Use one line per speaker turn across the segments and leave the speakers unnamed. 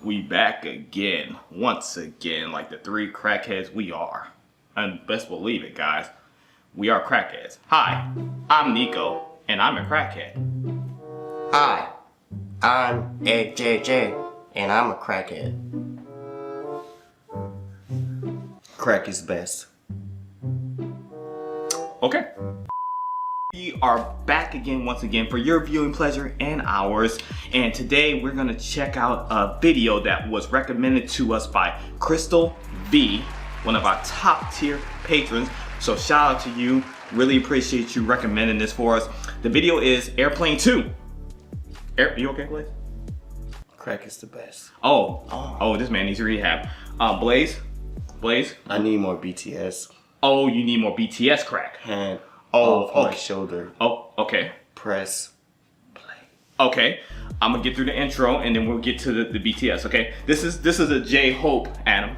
We back again, once again, like the three crackheads we are. And best believe it, guys, we are crackheads. Hi, I'm Nico, and I'm a crackhead.
Hi, I'm AJJ, and I'm a crackhead. Crack is best.
Okay. We are back again once again for your viewing pleasure and ours, and today we're gonna check out a video that was recommended to us by Crystal V, one of our top tier patrons. So shout out to you, really appreciate you recommending this for us. The video is Airplane 2. You okay, Blaze?
Crack is the best.
Oh, this man needs rehab. Blaze?
I need more BTS.
Oh, you need more BTS crack.
Hand off my shoulder.
Oh, okay.
Press play.
Okay, I'm gonna get through the intro and then we'll get to the BTS. Okay, this is a J-Hope, Adam.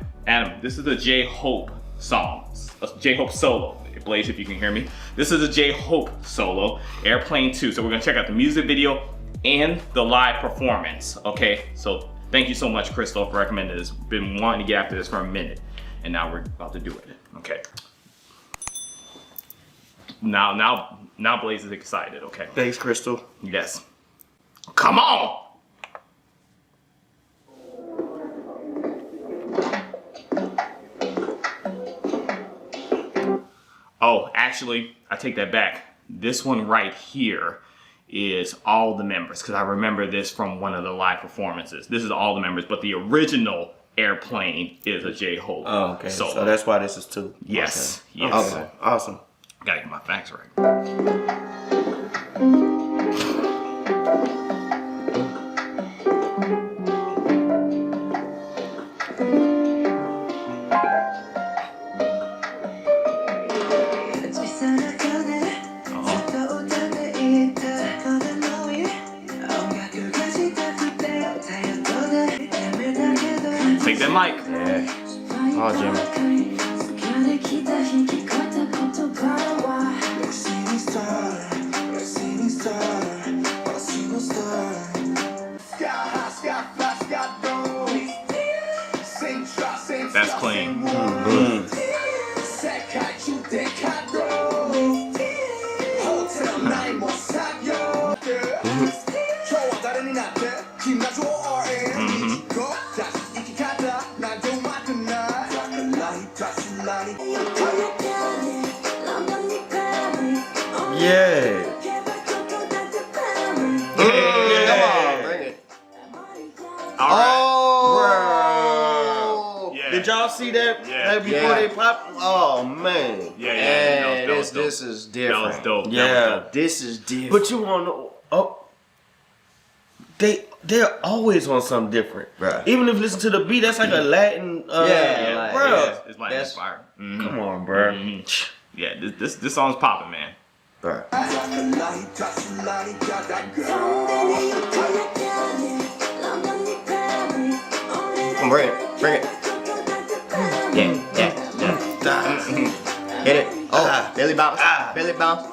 This is a J-Hope song, a J-Hope solo. Blaze, if you can hear me, this is a J-Hope solo, Airplane 2. So we're gonna check out the music video and the live performance. Okay, so thank you so much, Crystal, for recommending this. Been wanting to get after this for a minute, and now we're about to do it. Okay. Now Blaze is excited, okay?
Thanks, Crystal.
Yes. Come on! Oh, actually, I take that back. This one right here is all the members, because I remember this from one of the live performances. This is all the members, but the original Airplane is a J-Hope.
Oh, okay. So that's why this is 2.
Yes.
Okay.
Yes.
Awesome.
Gotta get my facts right. Take that mic.
Yeah. Oh, Jimmy.
That's clean.
Yeah. Come on, bring it.
Oh! Yeah.
Did y'all see that?
Yeah.
Before they popped? Oh man.
Yeah. That was dope.
This is different.
That was dope.
Yeah, this is different. But you want to? They're always on something different, bro. Even if you listen to the beat, that's like a Latin.
Bro. It's Latin inspired.
Come on, bro.
Yeah, this song's popping, man.
Bro. Come on, bring it. Yeah. Hit it. Oh, belly bounce. Belly bounce.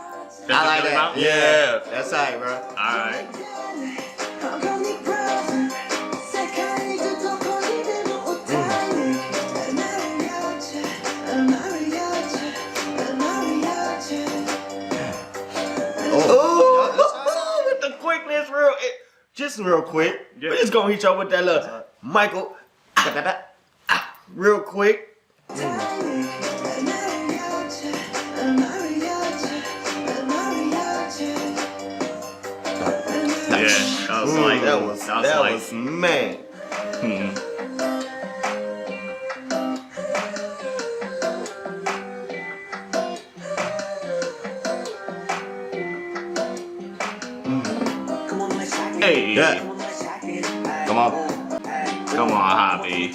I like that. Yeah. That's right, bro.
Alright.
Oh, with the quickness, just real quick.
Yeah.
We're just gonna hit y'all with that little Michael. Real quick. That was man.
Hey.
Yeah. Come on,
hobby.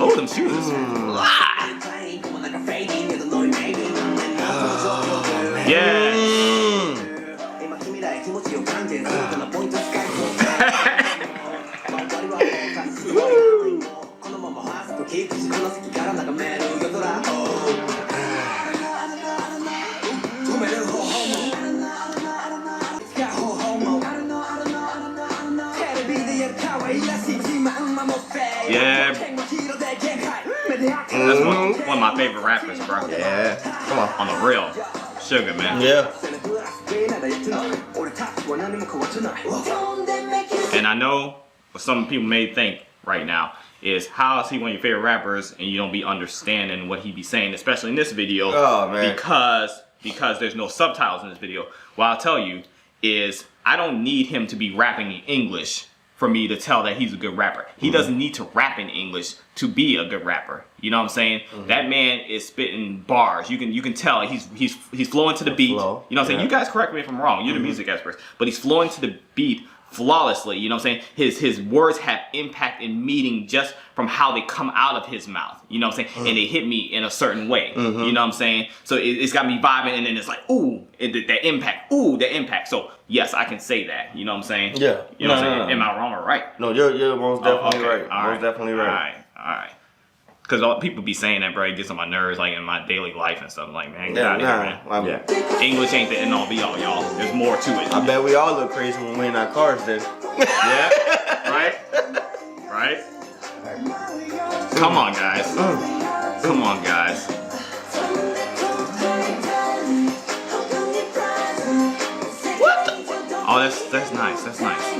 Oh, them shoes. Yeah.
Let's see.
Yeah. That's one of my favorite rappers, bro.
Yeah. Come on.
On the real. Sugar, man.
Yeah.
And I know what some people may think right now is, how is he one of your favorite rappers and you don't be understanding what he be saying, especially in this video?
Oh, man.
Because there's no subtitles in this video. What I'll tell you is, I don't need him to be rapping in English for me to tell that he's a good rapper. He doesn't need to rap in English to be a good rapper. You know what I'm saying? That man is spitting bars. You can tell he's flowing to the beat.
Flow.
You know what I'm saying? You guys correct me if I'm wrong. You're the music experts. But he's flowing to the beat flawlessly. You know what I'm saying? His words have impact and meaning just from how they come out of his mouth. You know what I'm saying? And they hit me in a certain way. You know what I'm saying? So it's got me vibing, and then it's like, ooh, that impact. Ooh, that impact. So yes, I can say that. You know what I'm saying?
Yeah.
You know what I'm saying? Am I wrong or right?
No, you're most definitely
okay.
right.
All
Most definitely right.
All right. Because people be saying that, bro. It gets on my nerves, like in my daily life and stuff. Like, man, get out of here, man. English ain't the end all be all, y'all. There's more to it.
I bet we all look crazy when we're in our cars then.
Yeah. Right? Right? Come on, guys. Come on, guys. What? Oh, that's nice. That's nice.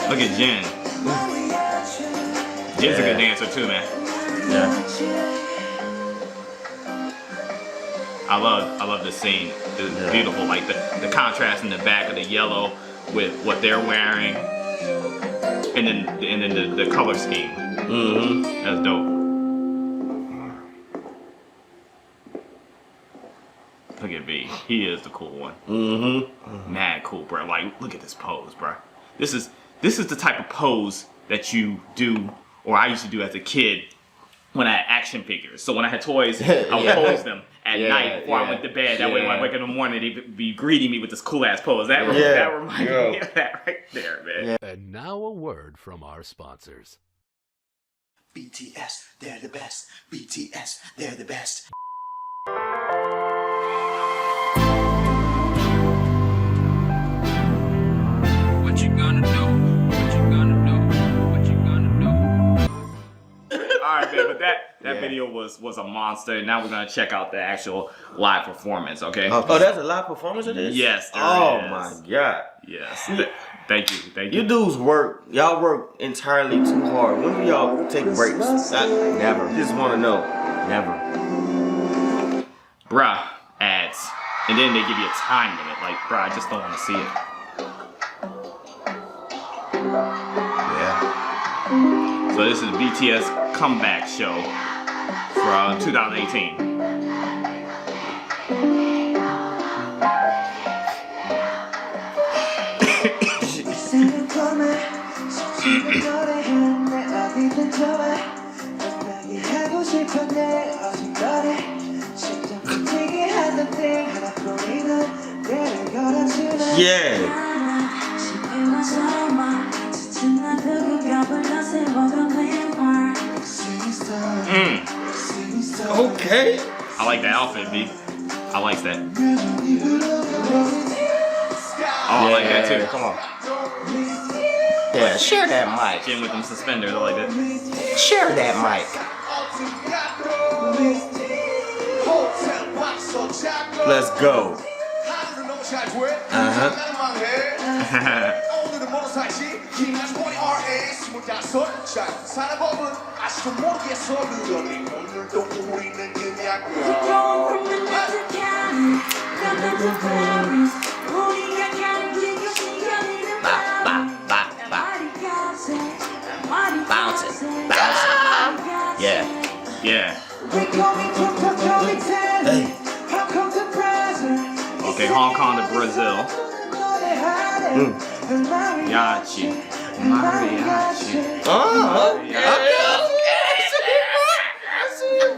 Look at Jen. Jen's a good dancer too, man.
Yeah.
I love the scene. It's beautiful, like the contrast in the back of the yellow with what they're wearing, and then the color scheme. That's dope. Look at V. He is the cool one. Mad cool, bro. Like, look at this pose, bro. This is the type of pose that you do, or I used to do as a kid when I had action figures. So when I had toys, I would pose them at night before I went to bed. That way when I wake up in the morning, they'd be greeting me with this cool ass pose. That reminded me of that right there, man.
And now a word from our sponsors.
BTS, they're the best. BTS, they're the best.
What you gonna do? What you gonna do? What you gonna do?
Alright, man, but that video was a monster. Now we're gonna check out the actual live performance, okay?
Oh, that's a live performance of this?
Yes, there is.
My God.
Yes. Thank you.
You dudes y'all work entirely too hard. When do y'all take breaks? Never. Just want to know. Never.
Bruh, ads. And then they give you a time limit. Like, bruh, I just don't want to see it.
Yeah.
So this is BTS comeback show from 2018.
Yeah. Okay.
I like that outfit, B. I like that. Oh, I like that too.
Come on. Yeah, share that mic.
Jim with them suspenders, I like that.
Share that mic. Let's go. Bounce it. Bounce it. Yeah.
Yeah.
Hey.
Okay, Hong Kong to Brazil. Mariachi. Mariachi.
Oh, okay.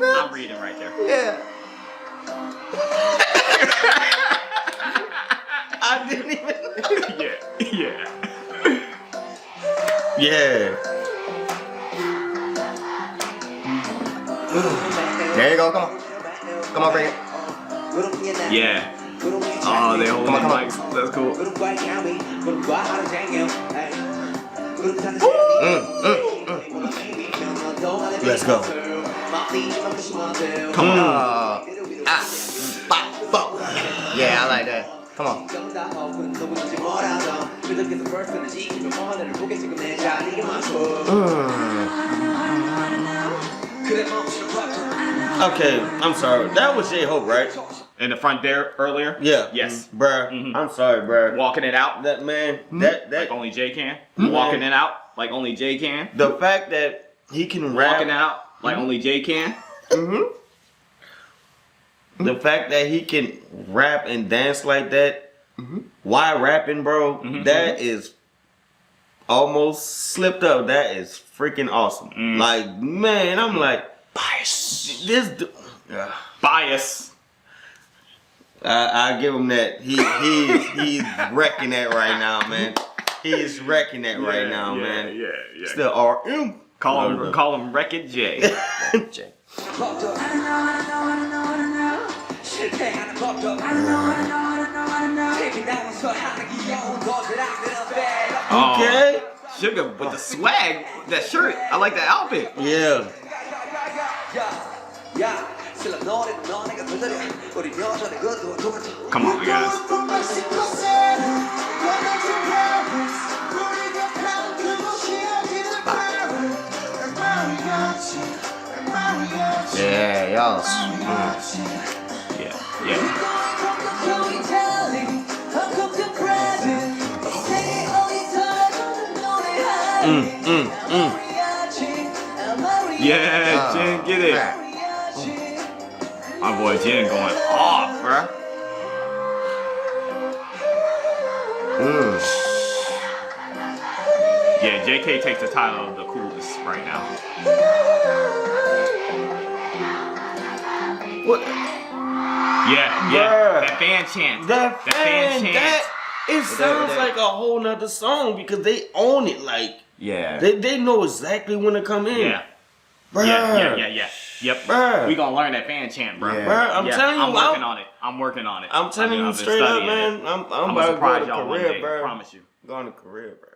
I'm reading right there.
Yeah. I didn't even.
Yeah.
Yeah. There you go. Come on. Come on, bring it.
Yeah. Oh, they holding the mics. That's cool.
Let's go.
Come on.
Yeah, I like that. Come on. Okay, I'm sorry. That was J-Hope, right?
In the front there earlier?
Yeah.
Yes.
Bruh, I'm sorry, bruh.
Walking it out.
That man, that
Like only Jay can. Walking it out like only Jay can.
the fact that he can rap.
Walking it out like only Jay can.
The fact that he can rap and dance like that, while rapping, bro, that is almost slipped up. That is freaking awesome. Like, man, I'm like, bias.
Bias.
I give him that. He's wrecking that right now, man. He's wrecking that right now, man.
Yeah.
Still RM.
Call him Wreck-It Jay.
Jay. Okay.
Sugar with the swag, that shirt. I like that outfit.
Yeah.
Come on, guys.
Yeah, y'all.
Yeah. Yeah, Jin, get it. My boy Jin going off, bruh. Yeah, JK takes the title of the coolest right now.
What?
Yeah.
Bruh.
That fan chant.
That fan chant.
chant.
It sounds like a whole nother song because they own it. Like,
Yeah.
they know exactly when to come in.
Yeah.
Bruh.
Yeah. Yep.
Bruh.
We gonna learn that fan chant, bro.
Yeah. Bruh, I'm telling you,
I'm working on it. I'm working on it.
I'm telling you
I've been
straight up,
studying
man.
it.
I'm
I'm
about
gonna
to go
surprise
to
y'all one
career,
day.
bro.
I promise you.
Going to career, bro.